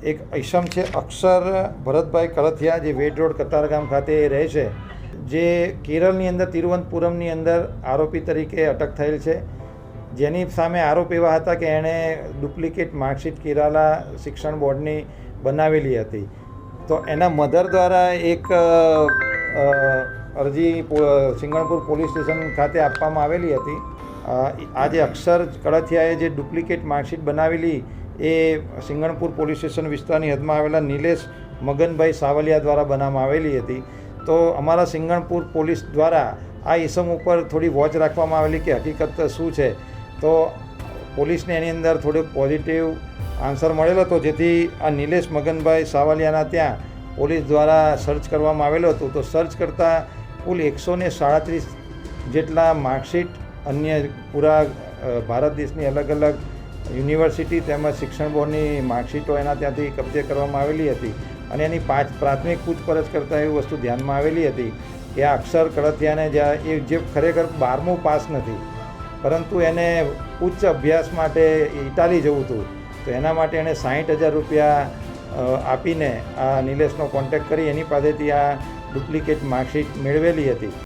એક ઈસમ છે અક્ષર ભરતભાઈ કળથિયા, જે વેડ રોડ કતારગામ ખાતે રહે છે, જે કેરળની અંદર તિરુવનંતપુરમની અંદર આરોપી તરીકે અટક થયેલ છે. જેની સામે આરોપ એવા હતા કે એણે ડુપ્લિકેટ માર્કશીટ કેરાલા શિક્ષણ બોર્ડની બનાવેલી હતી. તો એના મધર દ્વારા એક અરજી સિંગણપુર પોલીસ સ્ટેશન ખાતે આપવામાં આવેલી હતી. આજે અક્ષર કળથિયાએ જે ડુપ્લિકેટ માર્કશીટ બનાવેલી એ સિંગણપુર પોલીસ સ્ટેશન વિસ્તારની હદમાં આવેલા નિલેશ મગનભાઈ સાવલિયા દ્વારા બનાવવામાં આવેલી હતી. તો અમારા સિંગણપુર પોલીસ દ્વારા આ ઇસમ ઉપર થોડી વોચ રાખવામાં આવેલી કે હકીકત શું છે. તો પોલીસને એની અંદર થોડો પોઝિટિવ આન્સર મળેલો હતો, જેથી આ નિલેશ મગનભાઈ સાવલિયાના ત્યાં પોલીસ દ્વારા સર્ચ કરવામાં આવેલો હતો. તો સર્ચ કરતાં કુલ 137 જેટલા માર્કશીટ અન્ય પૂરા ભારત દેશની અલગ અલગ યુનિવર્સિટી તેમજ શિક્ષણ બોર્ડની માર્કશીટો એના ત્યાંથી કબજે કરવામાં આવેલી હતી. અને એની પ્રાથમિક પૂછપરછ કરતાં એવી વસ્તુ ધ્યાનમાં આવેલી હતી કે આ અક્ષર કળથિયાને એ જે ખરેખર 12મું પાસ નથી, પરંતુ એને ઉચ્ચ અભ્યાસ માટે ઇટાલી જવું હતું. તો એના માટે એણે 60,000 રૂપિયા આપીને આ નિલેશનો કોન્ટેક્ટ કરી એની પાસેથી આ ડુપ્લિકેટ માર્કશીટ મેળવેલી હતી.